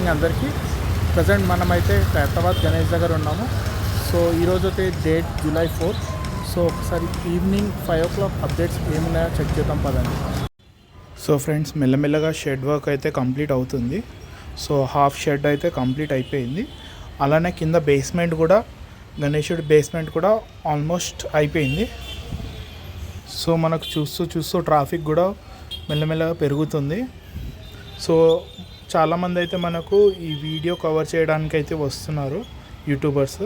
Morning అందరికీ. Present మనమైతే ఖైరతాబాద్ గణేష్ దగ్గర ఉన్నాము. సో ఈరోజు అయితే డేట్ July 4. సో ఒకసారి ఈవినింగ్ 5 o'clock అప్డేట్స్ ఏమున్నాయో చెక్ చేద్దాం పదండి. సో ఫ్రెండ్స్, మెల్లమెల్లగా షెడ్ వర్క్ అయితే కంప్లీట్ అవుతుంది. సో హాఫ్ షెడ్ అయితే కంప్లీట్ అయిపోయింది. అలానే కింద బేస్మెంట్ కూడా, గణేశుడి బేస్మెంట్ కూడా ఆల్మోస్ట్ అయిపోయింది. సో మనకు చూస్తూ ట్రాఫిక్ కూడా మెల్లమెల్లగా పెరుగుతుంది. సో చాలామంది అయితే మనకు ఈ వీడియో కవర్ చేయడానికి అయితే వస్తున్నారు యూట్యూబర్స్.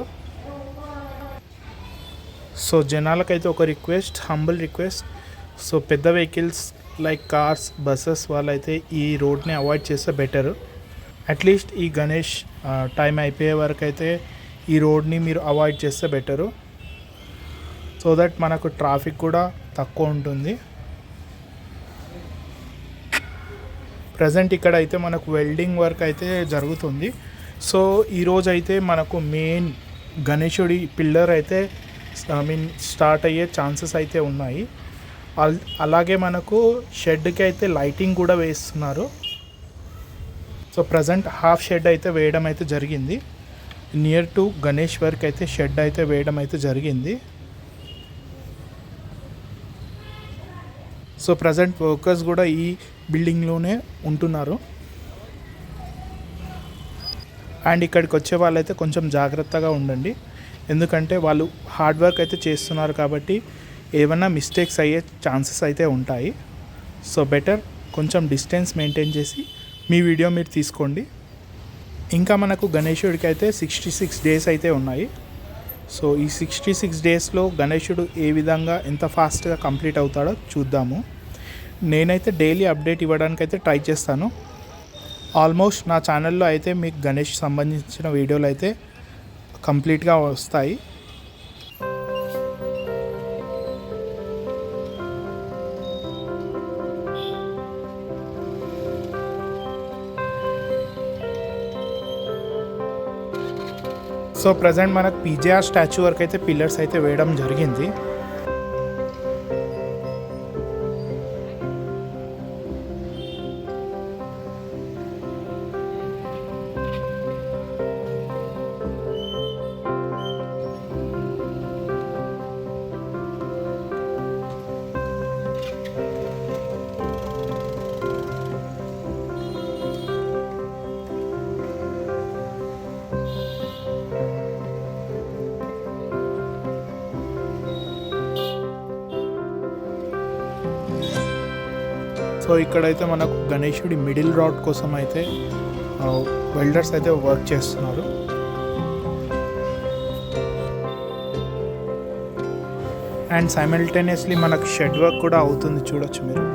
సో జనాలకైతే ఒక హంబుల్ రిక్వెస్ట్. సో పెద్ద వెహికల్స్ లైక్ కార్స్, బస్సెస్ వాళ్ళైతే ఈ రోడ్ని అవాయిడ్ చేస్తే బెటర్. అట్లీస్ట్ ఈ గణేష్ టైం అయిపోయే వరకు అయితే ఈ రోడ్ని మీరు అవాయిడ్ చేస్తే బెటరు. సో దట్ మనకు ట్రాఫిక్ కూడా తక్కువ ఉంటుంది. ప్రజెంట్ ఇక్కడ అయితే మనకు వెల్డింగ్ వర్క్ అయితే జరుగుతుంది. సో ఈరోజు అయితే మనకు మెయిన్ గణేశుడి పిల్లర్ అయితే స్టార్ట్ అయ్యే ఛాన్సెస్ అయితే ఉన్నాయి. అలాగే మనకు షెడ్కి అయితే లైటింగ్ కూడా వేస్తున్నారు. సో ప్రజెంట్ హాఫ్ షెడ్ అయితే వేయడం అయితే జరిగింది. నియర్ టు గణేష్ వర్క్ అయితే షెడ్ అయితే వేయడం అయితే జరిగింది. సో ప్రజెంట్ వర్కర్స్ కూడా ఈ బిల్డింగ్లోనే ఉంటున్నారు. అండ్ ఇక్కడికి వచ్చే వాళ్ళైతే కొంచెం జాగ్రత్తగా ఉండండి, ఎందుకంటే వాళ్ళు హార్డ్ వర్క్ అయితే చేస్తున్నారు కాబట్టి ఏమైనా మిస్టేక్స్ అయ్యే ఛాన్సెస్ అయితే ఉంటాయి. సో బెటర్ కొంచెం డిస్టెన్స్ మెయింటైన్ చేసి మీ వీడియో మీరు తీసుకోండి. ఇంకా మనకు గణేశుడికి అయితే 66 days అయితే ఉన్నాయి. సో ఈ 66 daysలో గణేశుడు ఏ విధంగా ఎంత ఫాస్ట్గా కంప్లీట్ అవుతాడో చూద్దాము. నేనైతే డైలీ అప్డేట్ ఇవ్వడానికి అయితే ట్రై చేస్తాను. ఆల్మోస్ట్ నా ఛానల్లో అయితే మీకు గణేష్ సంబంధించిన వీడియోలు అయితే కంప్లీట్గా వస్తాయి. సో ప్రజెంట్ మనకు పీజేఆర్ స్టాచ్యూ వరకు అయితే పిల్లర్స్ అయితే వేయడం జరిగింది. సో ఇక్కడైతే మనకు గణేశుడి మిడిల్ రాడ్ కోసం అయితే వెల్డర్స్ అయితే వర్క్ చేస్తున్నారు. అండ్ సైమల్టేనియస్లీ మనకు షెడ్ వర్క్ కూడా అవుతుంది, చూడొచ్చు మీరు.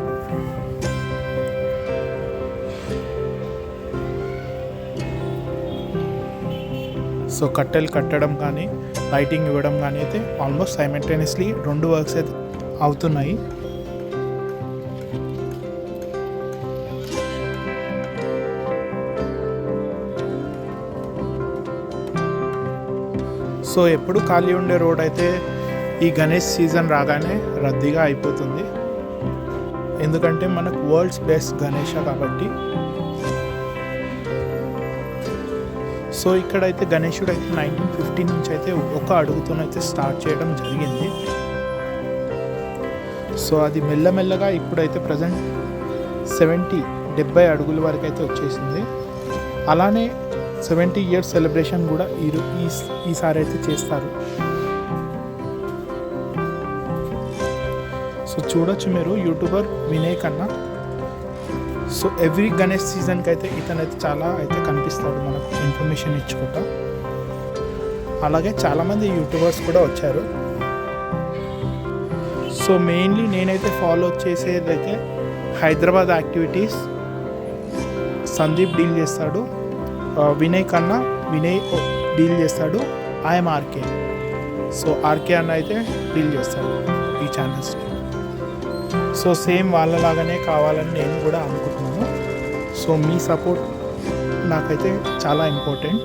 సో కట్టెలు కట్టడం కానీ లైటింగ్ ఇవ్వడం కానీ అయితే ఆల్మోస్ట్ సైమల్టేనియస్లీ 2 వర్క్స్ అయితే అవుతున్నాయి. సో ఎప్పుడు ఖాళీ ఉండే రోడ్ అయితే ఈ గణేష్ సీజన్ రాగానే రద్దీగా అయిపోతుంది, ఎందుకంటే మనకు వరల్డ్స్ బెస్ట్ గణేష కాబట్టి. సో ఇక్కడైతే గణేశుడు అయితే 1950 నుంచి అయితే ఒక అడుగుతోనైతే స్టార్ట్ చేయడం జరిగింది. సో అది మెల్లమెల్లగా ఇప్పుడైతే ప్రజెంట్ 70 అడుగుల వరకు అయితే వచ్చేసింది. అలానే 70 years సెలబ్రేషన్ కూడా ఈసారి అయితే చేస్తారు. సో చూడొచ్చు మీరు, యూట్యూబర్ వినయ్ కన్నా. సో ఎవ్రీ గణేష్ సీజన్కి అయితే ఇతనైతే చాలా అయితే కనిపిస్తాడు మనకు ఇన్ఫర్మేషన్ ఇచ్చుకుంటా. అలాగే చాలామంది యూట్యూబర్స్ కూడా వచ్చారు. సో మెయిన్లీ నేనైతే ఫాలో చేసేదైతే హైదరాబాద్ యాక్టివిటీస్ సందీప్ డీల్ చేస్తాడు, వినయ్ డీల్ చేస్తాడు, ఐఎమ్ ఆర్కే. సో ఆర్కే అన్న అయితే డీల్ చేస్తాడు ఈ ఛానల్స్ని. సో సేమ్ వాళ్ళలాగానే కావాలని నేను కూడా అనుకుంటున్నాను. సో మీ సపోర్ట్ నాకైతే చాలా ఇంపార్టెంట్.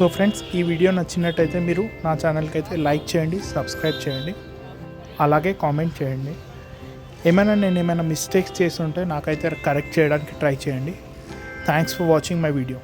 సో ఫ్రెండ్స్, ఈ వీడియో నచ్చినట్టయితే మీరు నా ఛానల్కి అయితే లైక్ చేయండి, సబ్స్క్రైబ్ చేయండి, అలాగే కామెంట్ చేయండి. నేను ఏమైనా మిస్టేక్స్ చేస్తుంటే నాకైతే కరెక్ట్ చేయడానికి ట్రై చేయండి. Thanks for watching my video.